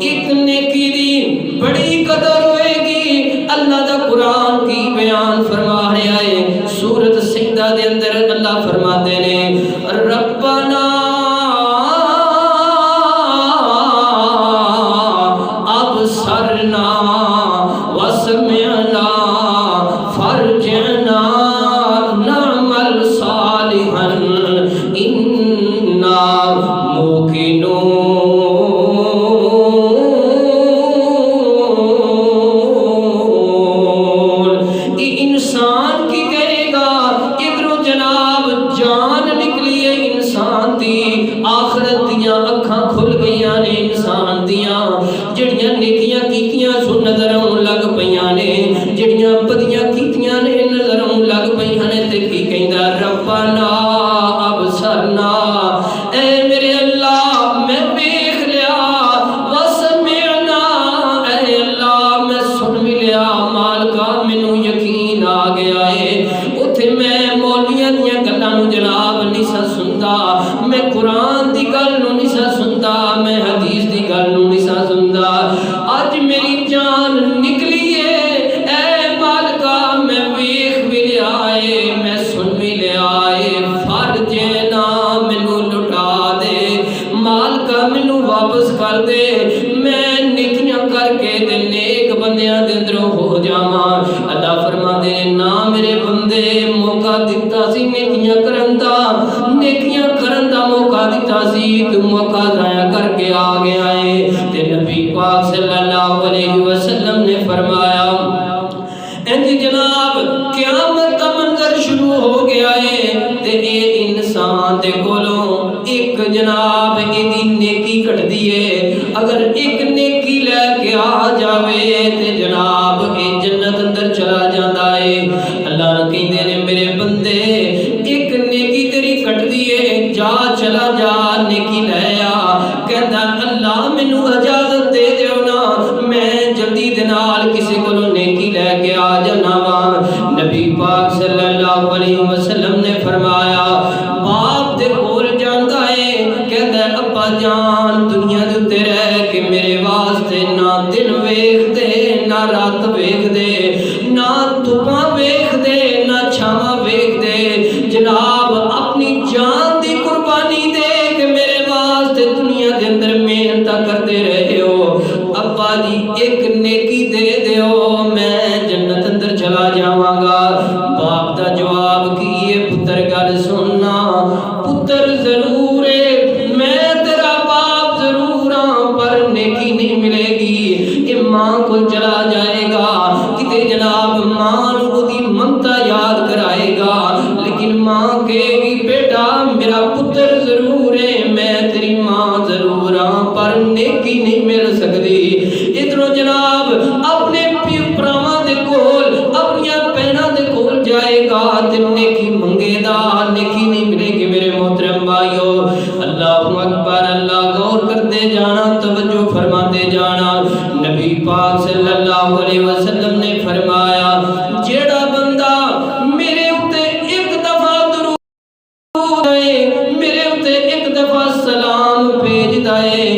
ایک نیکی دی بڑی قدر ہوئے گی۔ اللہ دا قرآن کی بیان فرما رہا ہے، سورۃ سجدہ دے اندر اللہ فرماتے نے ربنا ابصرنا وسمعنا فرجعنا نعمل صالحا انا موقنون۔ یہ انسان کی کہے گا ادھروں جناب جان نکلی ہے انسان دی، آخرت دیاں اکھاں کھل گئیاں نے انسان دیاں، جڑیاں نیکیاں کیتیاں سو نظر آن لگ پیاں نے، جڑیاں بدیاں کیتیاں نے نظر آن لگ پیاں نے، تے کی کہندا ربنا ابصرنا، اے میرے اللہ میں دیکھ لیا، وسمعنا، اے اللہ میں سن بھی لیا، مالکا مینوں یقین آ گیا ہے، اوتھے میں مولویاں دیاں گلاں نوں جناب نہیں سا سندا، میں قرآن دی گل نوں نہیں سا سندا، میں حدیث دی گل نوں نہیں سا سندا، اج میری جان نکلی ہے، اے مالکا میں ویکھ بھی لیا ہے، میں سن بھی لیا ہے، فرجنا مینوں لٹا دے، مالکا مینوں واپس کر دے، میں نیکیاں کر کے تے نیک بندیاں دے اندروں ہو جاواں۔ اللہ فرماتے ہیں نا میرے بندے موقع دتا سی نیکیاں کرن دا، نیکیاں کرن دا موقع دتا سی، تو موقع ضائع کر کے آ گیا ہے۔ تے نبی پاک صلی اللہ علیہ وسلم نے فرمایا انج جناب قیامت کا منظر شروع ہو گیا ہے، تے اے انسان دے کولوں ایک جناب ایدی نیکی کٹ دیئے، اگر ایک نیکی لے کے آ جاوے تے جناب اے جنت اندر چلا جاندہ ہے۔ اللہ نے کہندے نے میرے بندے ایک نیکی تیری کٹ دیئے، جا چلا جا نیکی لے آ، کہندا اللہ مینوں اجازت دے دیو نا، میں جلدی دے نال کسی کولوں نیکی لے کے آ جانا وا۔ نبی پاک صلی اللہ علیہ وسلم نے فرمایا باپ دے کول جاندا ہے، کہندا ابا جان دنیا دے تے رہ کے میرے واسطے نہ دن ویکھ دے نہ رات ویکھ دے، نہ دھوپاں ویکھ دے نہ چھاواں ویکھ دے، جناب اپنی جان دی قربانی دے کہ میرے واسطے دنیا دے اندر محنت کرتے رہے ہو، ابا جی ایک نیکی دے دیو میں جنت اندر چلا جاواں گا۔ باپ دا جواب کیے پتر گل سننا، پتر ضرور ہے میں تیرا باپ ضرور ہاں پر نیکی نہیں ملے گی، یہ ماں کو چلا جائے گا کتے جناب ماں نو دی ممتا یاد کرائے گا، لیکن ماں کہے گی بیٹا میرا پتر ضرور ہے میں تیری ماں ضرور ہاں پر نیکی نہیں مل سکتی۔ ادھروں جناب اپنے پیو پراواں دے کول اپنی بہناں دے کول جائے گا تے نیکی منگے دا، نیکی نہیں ملے گی۔ میرے محترم بھائیو اللہ اکبر، اللہ غور کرتے جانا، توجہ فرماتے جانا۔ نبی پاک صلی اللہ علیہ وسلم نے فرمایا جیڑا بندہ میرے اتے ایک دفعہ درود ہے، میرے اتے ایک دفعہ سلام بھیجدا ہے،